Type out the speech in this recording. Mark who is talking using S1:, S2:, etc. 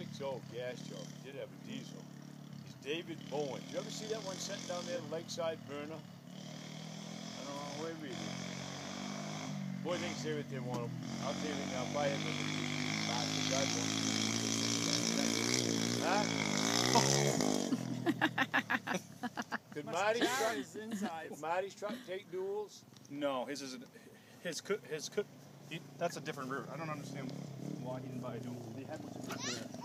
S1: 360 gas job. He did have a diesel. He's David Bowen. Did you ever see that one sitting down there, the Lakeside Burner? I don't know where we did. Boy, they can say what they want. I'll tell you now, if I had them, Could Marty's truck take duals?
S2: No, his is that's a different route. I don't understand why he didn't buy a dual. They had one.